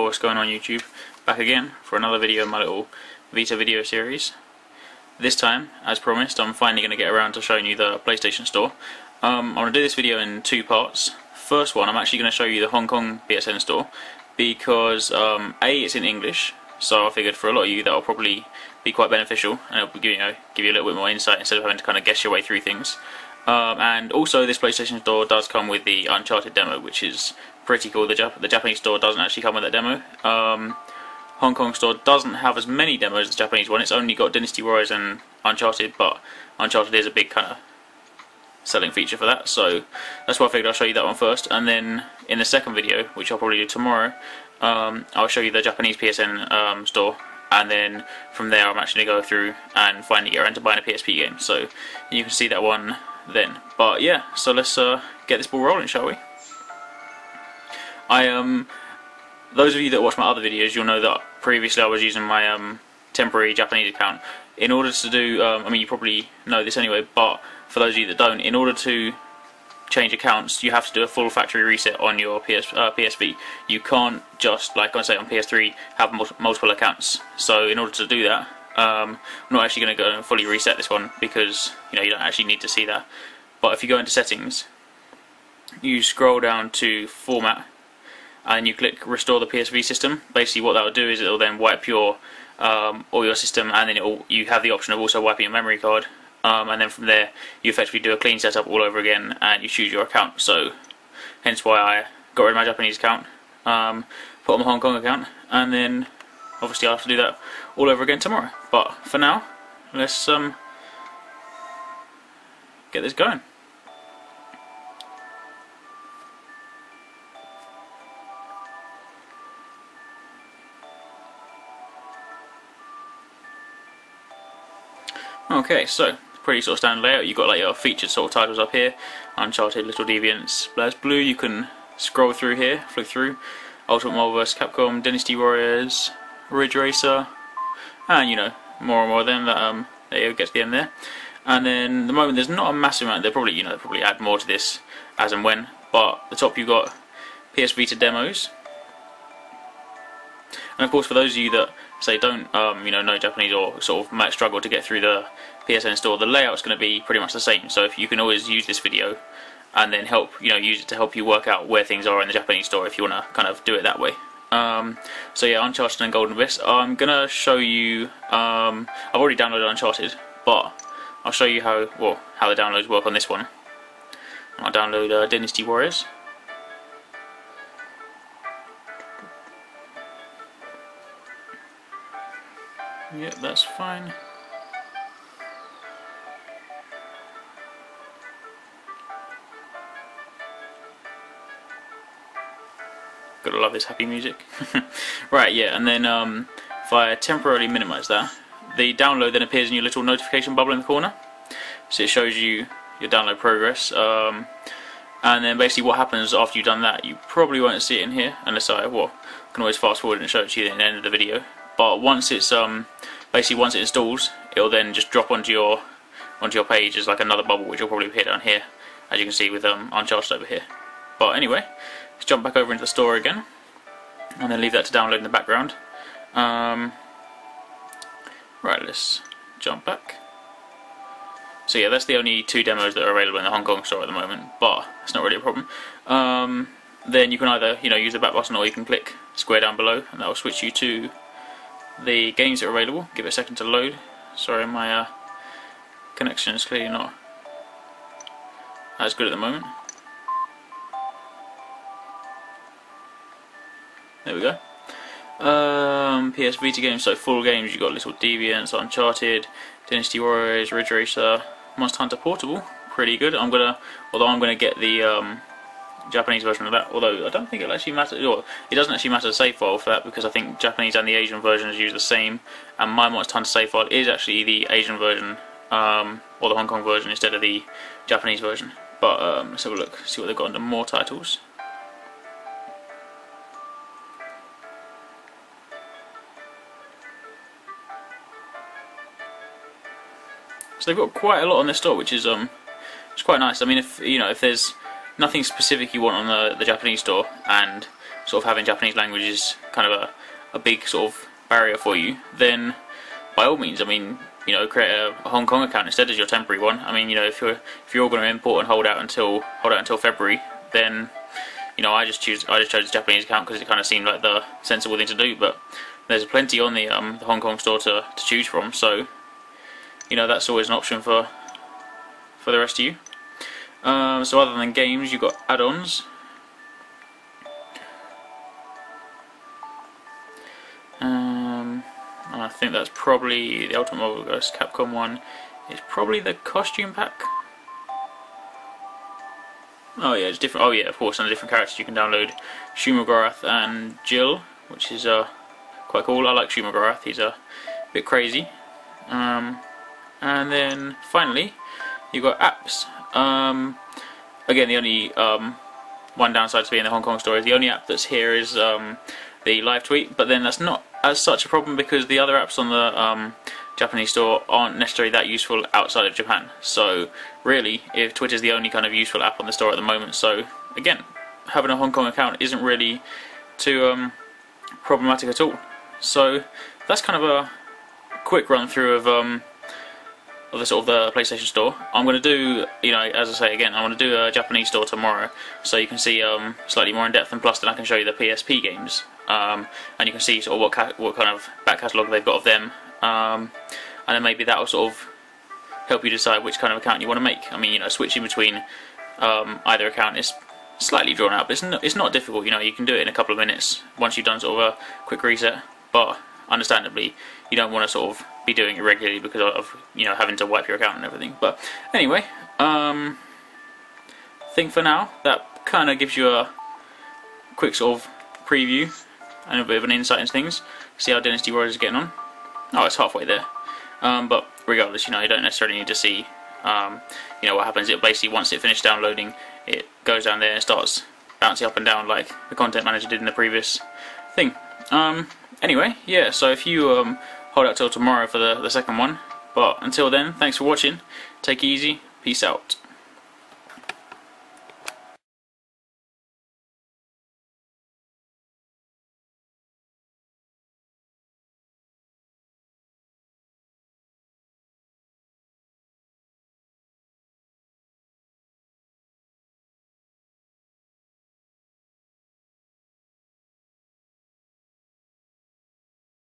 what's going on YouTube? Back again for another video in my little Vita video series. This time, as promised, I'm finally going to get around to showing you the PlayStation Store. I'm going to do this video in two parts. First one, I'm actually going to show you the Hong Kong PSN Store because A, it's in English, so I figured for a lot of you that will probably be quite beneficial and it'll give you a little bit more insight instead of having to kind of guess your way through things. And also this PlayStation Store does come with the Uncharted demo, which is pretty cool. The Japanese store doesn't actually come with that demo. Hong Kong store doesn't have as many demos as the Japanese one. It's only got Dynasty Warriors and Uncharted, but Uncharted is a big kind of selling feature for that, so that's why I figured I'll show you that one first, and then in the second video, which I'll probably do tomorrow, I'll show you the Japanese PSN store, and then from there I'm actually going to go through and finally get around to buying a PSP game, so you can see that one then. But yeah, so let's get this ball rolling, shall we? Those of you that watch my other videos, you'll know that previously I was using my temporary Japanese account. In order to do, I mean you probably know this anyway, but for those of you that don't, in order to change accounts, you have to do a full factory reset on your PSV. You can't just, like I say on PS3, have multiple accounts. So in order to do that, I'm not actually going to go and fully reset this one because you don't actually need to see that. But if you go into settings, you scroll down to format, and you click restore the PSV system. Basically what that will do is it will then wipe your all your system, and then you have the option of also wiping your memory card, and then from there you effectively do a clean setup all over again and you choose your account. So hence why I got rid of my Japanese account, put on my Hong Kong account, and then obviously I'll have to do that all over again tomorrow. But for now, let's get this going. Okay, so pretty sort of standard layout. You've got like your featured sort of titles up here, Uncharted, Little Deviants, BlazBlue. You can scroll through here, flick through, Ultimate Marvel vs. Capcom, Dynasty Warriors, Ridge Racer, and more and more of them. That there you go, get to the end there. And then at the moment there's not a massive amount. They'll probably probably add more to this as and when. But at the top you've got PS Vita demos. And of course, for those of you that say don't know Japanese or sort of might struggle to get through the PSN store, the layout's going to be pretty much the same. So if you can always use this video and then use it to help you work out where things are in the Japanese store if you want to kind of do it that way. So yeah, Uncharted and Golden Abyss. I'm gonna show you. I've already downloaded Uncharted, but I'll show you how the downloads work on this one. I'll download Dynasty Warriors. Yep, that's fine. Gotta love this happy music. Right, yeah, and then if I temporarily minimize that, the download then appears in your little notification bubble in the corner. So it shows you your download progress. And then basically what happens after you've done that, you probably won't see it in here unless I can always fast forward and show it to you at the end of the video. But once it's basically once it installs, it'll then just drop onto your page as like another bubble, which will probably appear down here, as you can see with Uncharted over here. But anyway, let's jump back over into the store again, and then leave that to download in the background. Right, let's jump back. So yeah, that's the only two demos that are available in the Hong Kong store at the moment, but it's not really a problem. Then you can either use the back button, or you can click square down below, and that will switch you to the games that are available. Give it a second to load. Sorry, my connection is clearly not as good at the moment. There we go. PS Vita games, so full games. You've got Little Deviants, Uncharted, Dynasty Warriors, Ridge Racer, Monster Hunter Portable. Pretty good. Although I'm gonna get the Japanese version of that, although I don't think it'll actually matter, or it doesn't actually matter the save file for that, because I think Japanese and the Asian versions use the same, and my Monster Hunter save file is actually the Asian version, or the Hong Kong version instead of the Japanese version. But let's have a look, see what they've got under more titles. So they've got quite a lot on their store, which is it's quite nice. I mean, if there's nothing specific you want on the Japanese store, and sort of having Japanese language is kind of a big sort of barrier for you, then by all means, I mean, you know, create a Hong Kong account instead as your temporary one. I mean, you know, if you're going to import and hold out until February, then, you know, I just chose the Japanese account because it kind of seemed like the sensible thing to do. But there's plenty on the Hong Kong store to choose from, so, you know, that's always an option for the rest of you. So other than games, you've got add-ons. I think that's probably the Ultimate Marvel vs. Capcom one. It's probably the costume pack. Oh yeah, it's different. Oh yeah, of course, and the different characters you can download. Shumagorath and Jill, which is quite cool. I like Shumagorath. He's a bit crazy. And then finally, you've got apps. Again, the only one downside to being in the Hong Kong store is the only app that's here is the live tweet, but then that's not as such a problem because the other apps on the Japanese store aren't necessarily that useful outside of Japan. So really, if Twitter's the only kind of useful app on the store at the moment, so again, having a Hong Kong account isn't really too problematic at all. So that's kind of a quick run through of the sort of the PlayStation Store. I'm going to do, you know, as I say again, I'm going to do a Japanese store tomorrow, so you can see slightly more in depth, and plus then I can show you the PSP games, and you can see sort of what kind of back catalogue they've got of them, and then maybe that will sort of help you decide which kind of account you want to make. I mean, you know, switching between either account is slightly drawn out, but it's not difficult. You know, you can do it in a couple of minutes once you've done sort of a quick reset, but understandably, you don't want to sort of be doing it regularly because of, you know, having to wipe your account and everything. But anyway, I think for now that kind of gives you a quick sort of preview and a bit of an insight into things. See how Dynasty Warriors is getting on. Oh, it's halfway there. But regardless, you know, you don't necessarily need to see, you know, what happens. It basically, once it finishes downloading, it goes down there and starts bouncing up and down like the content manager did in the previous thing. Anyway, yeah, so if you hold out till tomorrow for the second one, but until then, thanks for watching, take it easy, peace out.